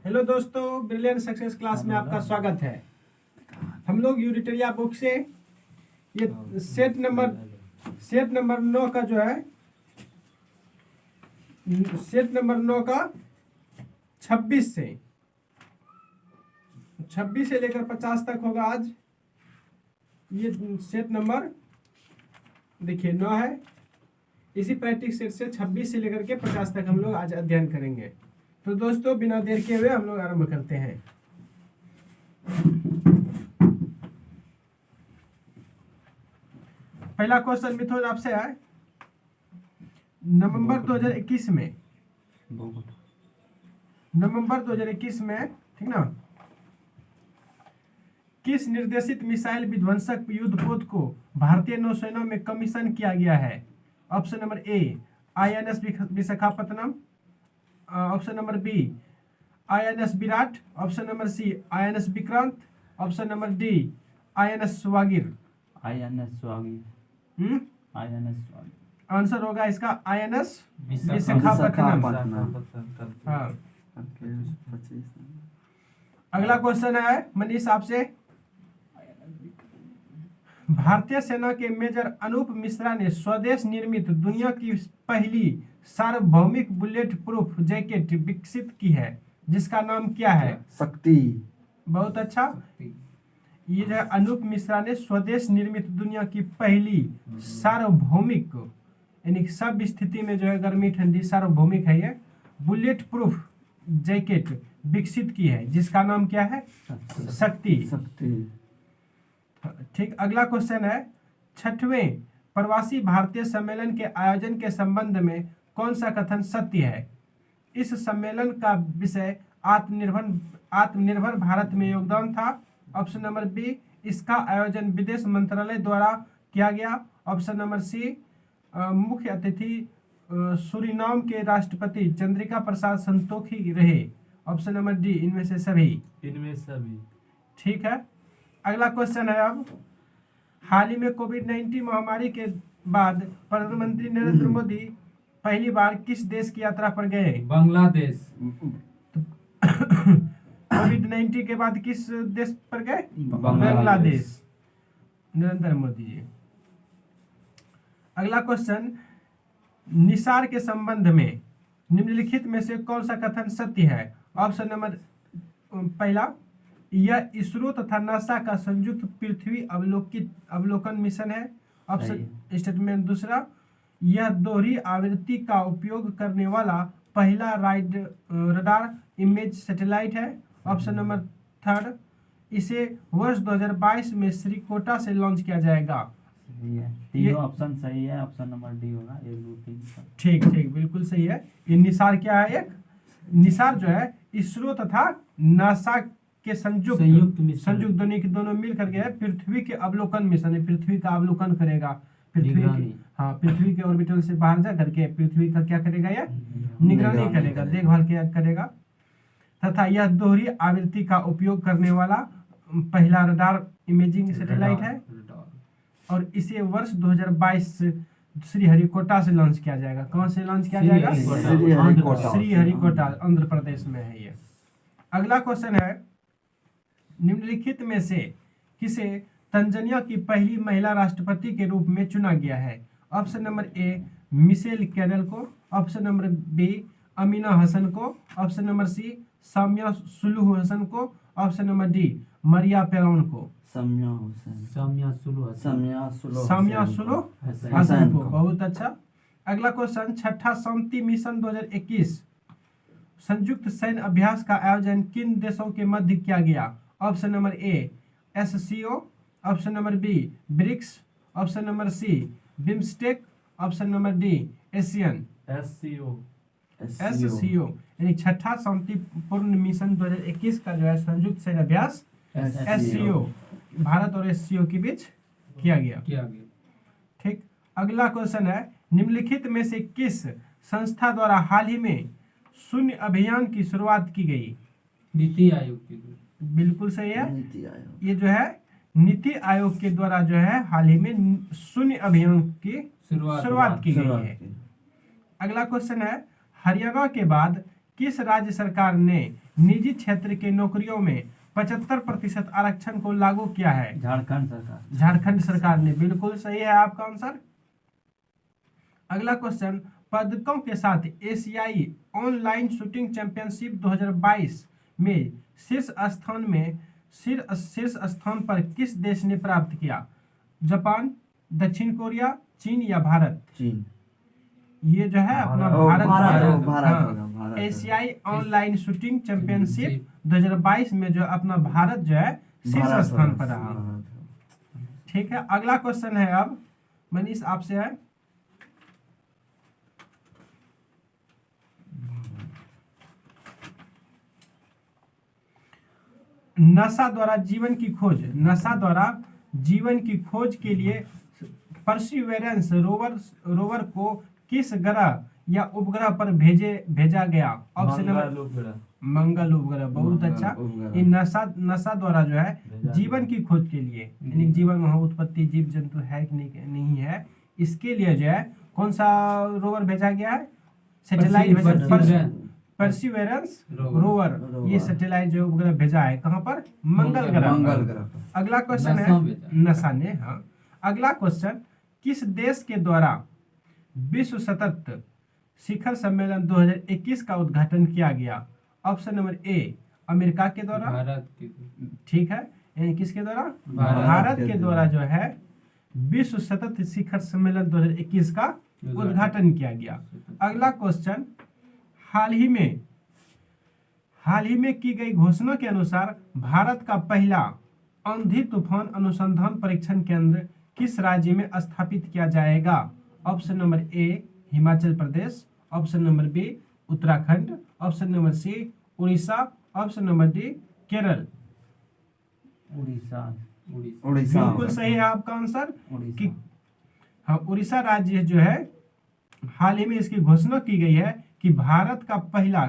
Hello दोस्तों, brilliant success class में आपका स्वागत है। हम लोग यूरिटरिया बुक से ये सेट नंबर 9 का जो है सेट नंबर 9 का 26 से लेकर 50 तक होगा। आज ये सेट नंबर देखिए 9 है। इसी प्रैक्टिस सेट से 26 से लेकर के 50 तक हम लोग आज अध्ययन करेंगे। तो दोस्तों, बिना देर के हुए हम लोग आरंभ करते हैं। पहला क्वेश्चन मिथुन आपसे है। नवंबर 2021 में ठीक ना, किस निर्देशित मिसाइल विध्वंसक युद्धपोत को भारतीय नौसेना में कमीशन किया गया है? Option number A INS Visakhapatnam, option number B INS Virat, option number C INS Vikrant, option number D INS स्वागिर। आंसर होगा इसका INS विशाखापत्तनम। हाँ। अगला क्वेश्चन है मनीष आपसे। भारतीय सेना के मेजर अनूप मिश्रा ने स्वदेश निर्मित दुनिया की पहली सार्वभौमिक बुलेट प्रूफ जैकेट विकसित की है, जिसका नाम क्या है? शक्ति। बहुत अच्छा। ये जो है अनूप मिश्रा ने स्वदेश निर्मित दुनिया की पहली सार्वभौमिक, यानी सब स्थिति में जो है गर्मी ठंडी सार्वभौमिक है, ये बुलेट प्रूफ जैकेट विकसित की है, जिसका नाम क्या है? शक्ति। ठीक। अगला क्वेश्चन है, 6वें प्रवासी भारतीय सम्मेलन के आयोजन के संबंध में कौन सा कथन सत्य है? इस सम्मेलन का विषय आत्मनिर्भर भारत में योगदान था। ऑप्शन नंबर बी, इसका आयोजन विदेश मंत्रालय द्वारा किया गया। ऑप्शन नंबर सी, मुख्य अतिथि सूरीनाम के राष्ट्रपति चंद्रिका प्रसाद संतोखी रहे। ऑप्शन नंबर डी, इनमें से सभी। ठीक है। अगला क्वेश्चन है अब, हाल ही में कोविड-19 महामारी के बाद प्रधानमंत्री नरेंद्र मोदी पहली बार किस देश की यात्रा पर गए? बांग्लादेश। कोविड-19 के बाद किस देश पर गए? बांग्लादेश। नरेंद्र मोदी जी। अगला क्वेश्चन, निसार के संबंध में निम्नलिखित में से कौन सा कथन सत्य है? ऑप्शन नंबर पहला, यह इसरो तथा नासा का संयुक्त पृथ्वी अवलोकन मिशन है। ऑप्शन स्टेटमेंट दूसरा, यह दोहरी आवृत्ति का उपयोग करने वाला पहला रडार इमेज सैटेलाइट है। ऑप्शन नंबर थर्ड, इसे वर्ष 2022 में श्रीकोटा से लॉन्च किया जाएगा। तीनों ऑप्शन सही है। ऑप्शन नंबर डी होगा। 1 2 3। ठीक, बिल्कुल सही है। ये निसार क्या है? एक निसार जो है इसरो तथा नासा के संयुक्त दोनों मिल करके है पृथ्वी के अवलोकन मिशन है। पृथ्वी का अवलोकन करेगा, पृथ्वी के ऑर्बिटल से बाहर जा करके पृथ्वी का क्या करेगा? ये निगरानी करेगा, देखभाल क्या करेगा। तथा यह दोहरी आवृत्ति का उपयोग करने वाला पहला रडार इमेजिंग सैटेलाइट है और इसे वर्ष 2022 श्रीहरिकोटा से लॉन्च किया जाएगा। कौन से लॉन्च किया जाएगा? श्रीहरिकोटा, आंध्र प्रदेश में है ये। अगला क्वेश्चन है, निम्नलिखित में से किसे तंजानिया की पहली महिला राष्ट्रपति के रूप में चुना गया है? Option number A, Michelle Carroll को। Option number B, Amina Hassan को। Option number C, Samia Suluhu Hassan को। Option number D, Maria Peron को। सामिया सुलूह हसन को। बहुत अच्छा। अगला क्वेश्चन, 6ठा शांति मिशन 2021 संयुक्त सैन्य अभ्यास का आयोजन किन देशों के मध्य किया गया? Option number A, SCO। Option number B, BRICS. Option number C, BIMSTEC. Option number D, ASEAN. SCO यानी 6ठा शांतिपूर्ण मिशन 2021 का जो है संयुक्त सैन्य अभ्यास SCO भारत और SCO के बीच किया गया। ठीक। अगला क्वेश्चन है, निम्नलिखित में से किस संस्था द्वारा हाल ही में शून्य अभियान की शुरुआत की गई? नीति आयोग की। बिल्कुल सही है। ये जो है नीति आयोग के द्वारा जो है हाल ही में शून्य अभियान की शुरुआत की गई है। अगला क्वेश्चन है, हरियाणा के बाद किस राज्य सरकार ने निजी क्षेत्र के नौकरियों में 75% आरक्षण को लागू किया है? झारखंड सरकार। झारखंड सरकार ने। बिल्कुल सही है आपका आंसर। अगला क्वेश्चन, पदकों के साथ एशियाई ऑनलाइन शूटिंग चैंपियनशिप 2022 में शीर्ष स्थान पर किस देश ने प्राप्त किया? जापान, दक्षिण कोरिया, चीन या भारत? चीन। ये जो है अपना भारत भारत होगा, हाँ, भारत एशियाई ऑनलाइन शूटिंग चैंपियनशिप 2022 में जो अपना भारत जो है शीर्ष स्थान पर रहा। ठीक है, अगला क्वेश्चन है अब मनीष आपसे है। नासा द्वारा जीवन की खोज के लिए परसिवरेंस रोवर को किस ग्रह या उपग्रह पर भेजा गया? ऑप्शन नंबर मंगल उपग्रह। बहुत अच्छा। ये नासा द्वारा जो है जीवन की खोज के लिए, यानी जीवन वहाँ उत्पत्ति जीव जंतु है कि नहीं है, इसके लिए जो है कौन सा रोवर भेजा गया है? Satellite perseverance rover. ये सैटेलाइट जो उपग्रह भेजा है कहाँ पर? मंगल ग्रह। अगला क्वेश्चन है नासा ने। हाँ, अगला क्वेश्चन, किस देश के द्वारा विश्व सतत शिखर सम्मेलन 2021 का उद्घाटन किया गया? ऑप्शन नंबर ए अमेरिका के द्वारा। भारत की। ठीक है, यानी किसके द्वारा? भारत के द्वारा जो है विश्व सतत शिखर सम्मेलन 2021 का उद्घाटन किया गया। अगला क्वेश्चन, हाल ही में की गई घोषणा के अनुसार भारत का पहला आंधी तूफान अनुसंधान परीक्षण केंद्र किस राज्य में स्थापित किया जाएगा? Option number A Himachal Pradesh, option number B Uttarakhand, option number C Orissa, option number D Kerala. Orissa. बिल्कुल सही है आपका आंसर कि हाँ, उड़ीसा राज्य जो है हाल ही में इसकी घोषणा की गई है कि भारत का पहला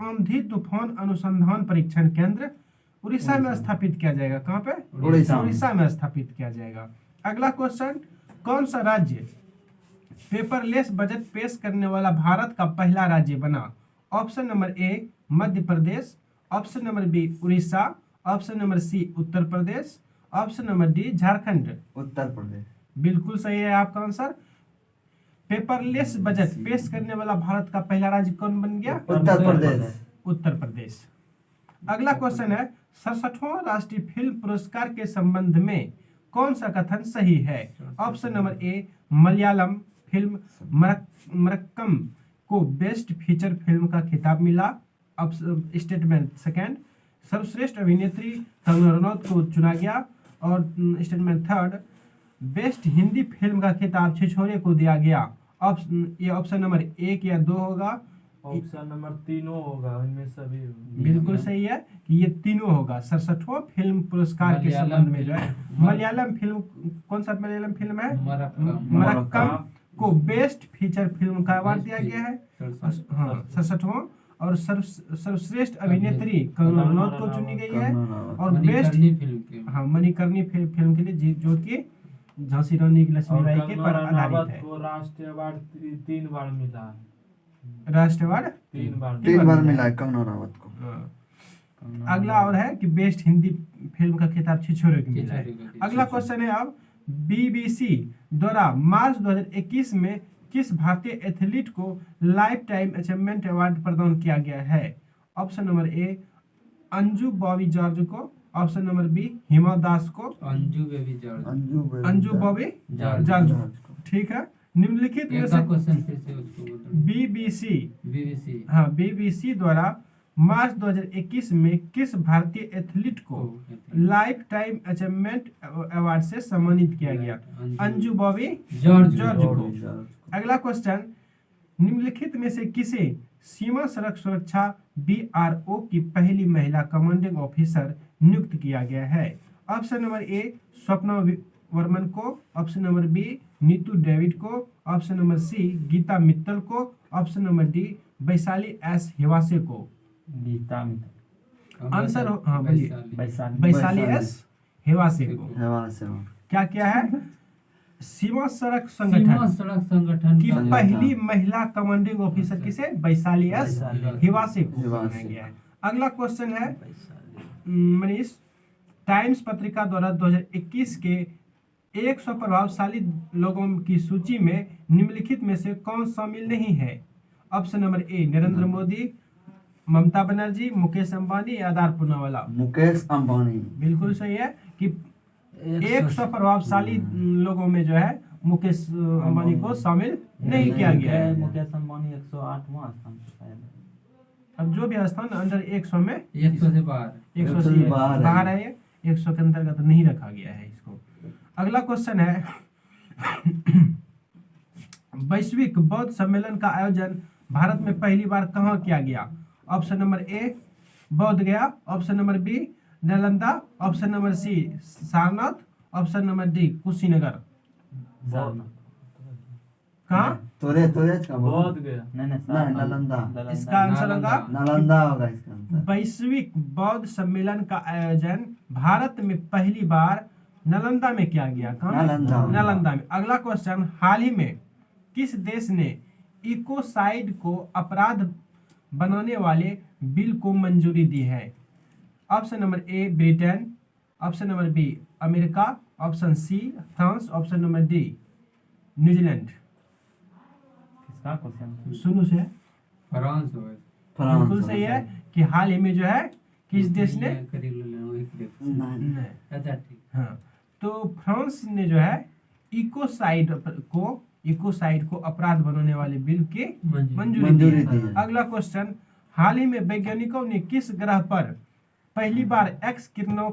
आंधी तूफान अनुसंधान परीक्षण केंद्र उड़ीसा में स्थापित किया जाएगा। कहाँ पे? उड़ीसा में स्थापित किया जाएगा। अगला क्वेश्चन, कौन सा राज्य पेपरलेस बजट पेश करने वाला भारत का पहला राज्य बना? Option number A Madhya Pradesh, option number B Orissa, option number C Uttar Pradesh, option number D Jharkhand. Uttar Pradesh. बिल्कुल सही है आपका आंसर। पेपरलेस बजट पेश करने वाला भारत का पहला राज्य कौन बन गया? उत्तर प्रदेश। अगला क्वेश्चन है, 67वां राष्ट्रीय फिल्म पुरस्कार के संबंध में कौन सा कथन सही है? Option number A Malayalam film Marakkar को बेस्ट फीचर फिल्म का खिताब मिला। स्टेटमेंट सेकंड, सर्वश्रेष्ठ अभिनेत्री कंगना रनौत को चुना गया। और statement third, best Hindi film का खिताब छिछोरे को दिया गया। ये ऑप्शन नंबर 1 या 2 होगा। ऑप्शन नंबर 3 होगा, इनमें सभी। बिल्कुल सही है कि ये तीनों होगा। 67वां फिल्म पुरस्कार के संबंध में जो है मलयालम फिल्म, कौन सा मलयालम फिल्म है? मरक्कम को बेस्ट फीचर फिल्म का अवार्ड दिया गया है। हाँ, 67वां। और सर्वश्रेष्ठ अभिनेत्री कंगना रनौत को चुनी गई है। और बेस्ट मणिकर्णी फिल्म के लिए जो कि झांसी रानी की लक्ष्मीबाई के पर आधारित है। राष्ट्रीय अवार्ड 3 बार मिला है। राष्ट्रीय अवार्ड 3 बार मिला है कंगना रनौत को। अगला और है कि बेस्ट हिंदी फिल्म का खिताब छिछोरे को मिला है। अगला क्वेश्चन है अब, बीबीसी द्वारा मार्च 2021 में किस भारतीय एथलीट को लाइफ टाइम अचीवमेंट अवार्ड प्रदान किया गया है? ऑप्शन नंबर ए अंजू बॉबी जॉर्ज को, option number B Hima Das को, अंजू बॉबी जॉर्ज को। ठीक है, निम्नलिखित में से बीबीसी द्वारा मार्च 2021 में किस भारतीय एथलीट को लाइफ टाइम अचीवमेंट अवार्ड से सम्मानित किया गया? अंजू बॉबी जॉर्ज को। अगला क्वेश्चन, निम्नलिखित में से किसे सीमा सड़क सुरक्षा BRO की पहली महिला कमांडिंग ऑफिसर नियुक्त किया गया है? Option number A Swapna Barman को, option number B Neetu David को, option number C Geeta Mittal को, option number D Vaishali S Hewase को। गीता मित्तल आंसर हाँ बोलिए। वैशाली एस हेवासे को। क्या किया है? सीमा सड़क सीमा संगठन सड़क संगठन की का संगठन। पहली महिला कमांडिंग ऑफिसर किसे? वैशाली एस हिवासे को हिवासे। बनाया गया है। अगला क्वेश्चन है मनीष, टाइम्स पत्रिका द्वारा 2021 के 100 प्रभावशाली लोगों की सूची में निम्नलिखित में से कौन शामिल नहीं है? Option number A Narendra Modi, Mamata Banerjee, Mukesh Ambani या आधार पूनावाला। मुकेश अंबानी। बिल्कुल सही है कि 100 प्रभावशाली लोगों में जो है मुकेश अंबानी को शामिल नहीं किया गया है। मुकेश अंबानी 108वां स्थान पर शायद है। अब जो भी स्थान अंडर 100 में 100 से बाहर 100 100 से से बाहर है। बाहर है, ये 100 के अंतर्गत नहीं रखा गया है इसको। अगला क्वेश्चन है वैश्विक बौद्ध सम्मेलन का आयोजन भारत में पहली बार कहाँ किया गया? Option number A Bodh Gaya, option number B Nalanda, option number C Sarnath, option number D Kushinagar. Sarnath. कहाँ? तोरे का बोल। बोध गया। नहीं नहीं, सारनाथ। नालंदा। इसका आंसर होगा नालंदा होगा इसका आंसर। वैश्विक बौद्ध सम्मेलन का आयोजन भारत में पहली बार नालंदा में किया गया। कहाँ? नालंदा। नालंदा में। अगला क्वेश्चन, हाल ही में किस देश ने इकोसाइड को अपराध बनाने वाले बिल को मंजूरी दी है? Option number A Britain, option number B America, option C France, option number D New Zealand. किसका क्वेश्चन? सुनो से फ्रांस होगा। फ्रांस बिल्कुल सही है कि हाल ही में जो है किस देश ने करीब ले लेना वही करीब। नहीं। नहीं, अच्छा ठीक। हाँ, तो फ्रांस ने जो है इकोसाइड को अपराध बनाने वाले बिल की मंजूरी दी मंजूरी है। दी है। अगला क्वेश्चन, हाल ही में वैज्ञानिकों ने किस ग्रह पर पहली बार एक्स किरणों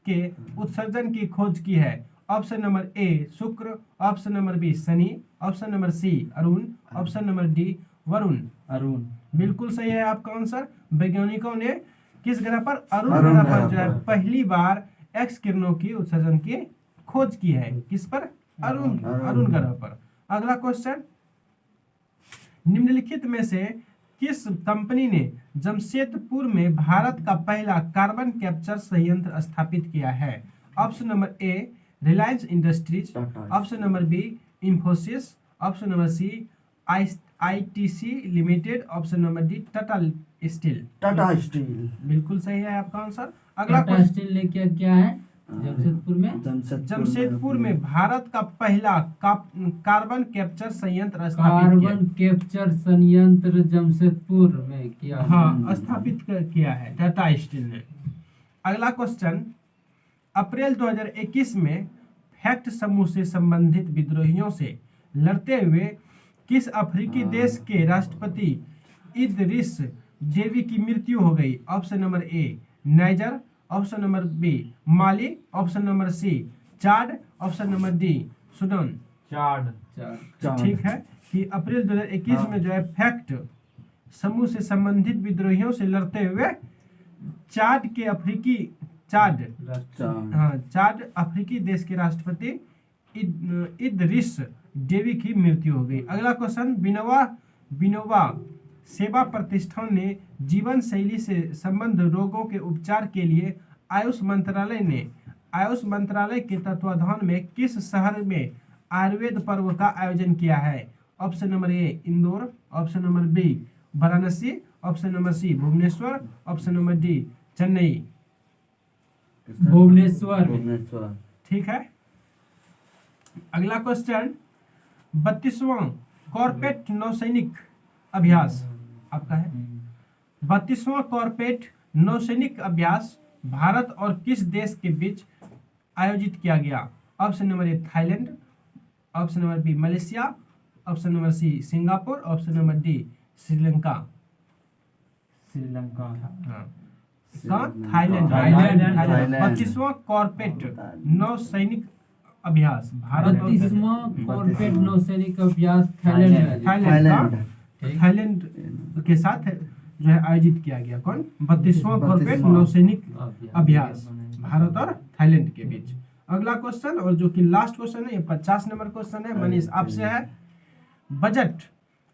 के उत्सर्जन की खोज की है? Option number A Shukra, option number B Shani, option number C Arun, option number D Varun. Arun. बिल्कुल सही है आपका आंसर। वैज्ञानिकों ने किस ग्रह पर? अरुण अरुण ग्रह ग्रह पर जो है पर। पहली बार एक्स किरणों की उत्सर्जन की खोज की है। किस पर? अरुण अरुण ग्रह पर। अगला क्वेश्चन, निम्नलिखित में से किस कंपनी ने जमशेदपुर में भारत का पहला कार्बन कैप्चर संयंत्र स्थापित किया है? Option number A Reliance Industries, Tata. Option number B Infosys, option number C ITC Limited, option number D Tata Steel. Tata Steel. बिल्कुल सही है आपका आंसर। अगला टाटा क्वेश्चन, स्टील ने क्या क्या है जमशेदपुर में? जमशेदपुर में भारत का पहला कार्बन कैप्चर संयंत्र स्थापित किया। कार्बन कैप्चर संयंत्र जमशेदपुर में किया। हाँ, स्थापित किया है टाटा स्टील ने। अगला क्वेश्चन, अप्रैल 2021 में फैक्ट समूह से संबंधित विद्रोहियों से लड़ते हुए किस अफ्रीकी देश के राष्ट्रपति इदरिस डेबी की मृत्यु हो गई? Option number A Niger, option number B Mali, option number C Chad, option number D Sudan. Chad. चार। ठीक है कि अप्रैल 2021 में जो है फैक्ट समूह से संबंधित विद्रोहियों से लड़ते हुए चाड के अफ्रीकी चाड चाड अफ्रीकी देश के राष्ट्रपति इदरिस डेबी की मृत्यु हो गई। अगला क्वेश्चन, विनोबा सेवा प्रतिष्ठान ने जीवन शैली से संबंध रोगों के उपचार के लिए आयुष मंत्रालय के तत्वाधान में किस शहर में आयुर्वेद पर्व का आयोजन किया है? Option number A Indore, option number B Varanasi, option number C Bhubaneswar, option number D Chennai. Bhubaneswar. ठीक है। अगला क्वेश्चन, 32वां कॉर्पेट नौसैनिक अभ्यास आपका है। 32वां कॉर्पेट नौसैनिक अभ्यास भारत और किस देश के बीच आयोजित किया गया? Option number A Thailand, option number B Malaysia, option number C Singapore, option number D Sri Lanka. Sri Lanka. हाँ, थाईलैंड। थाईलैंड। 32वां कॉर्पेट नौसैनिक अभ्यास भारत और 32वां कॉर्पेट नौसैनिक अभ्यास थाईलैंड में आयोजित। थाईलैंड के साथ जो है आयोजित किया गया। कौन? 32वां कॉर्पोरेट नौसैनिक अभ्यास भारत और थाईलैंड के बीच। अगला क्वेश्चन और जो कि लास्ट क्वेश्चन है, ये 50 नंबर क्वेश्चन है, मनीष आपसे है। बजट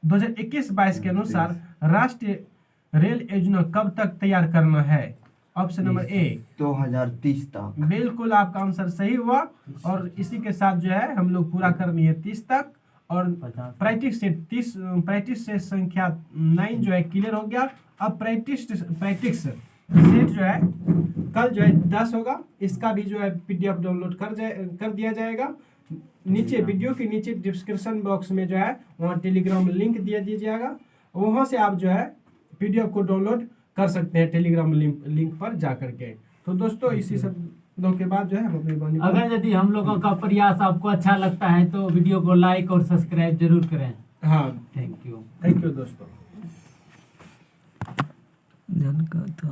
2021-22 के अनुसार राष्ट्रीय रेल योजना कब तक तैयार करना है? ऑप्शन नंबर ए 2030 तक। बिल्कुल आपका आंसर सही हुआ। और इसी के साथ जो है हम लोग पूरा कर लिए 30 तक, और 50 प्रैक्टिस से संख्या 9 जो है क्लियर हो गया। अब प्रैक्टिस सेट जो है कल जो है 10 होगा, इसका भी जो है PDF डाउनलोड कर दिया जाएगा। नीचे वीडियो के नीचे डिस्क्रिप्शन बॉक्स में जो है वहाँ टेलीग्राम लिंक दिया दीजिएगा, वहाँ से आप जो है PDF को डाउनलोड कर सकते हैं टेलीग्राम लिंक पर जा करके। तो दोस्तों इसी सब के बाद जो है हम अपनी वाणी अगर यदि हम लोगों का प्रयास आपको अच्छा लगता है तो वीडियो को लाइक और सब्सक्राइब जरूर करें। हाँ, थैंक यू थैंक यू दोस्तों। जन का था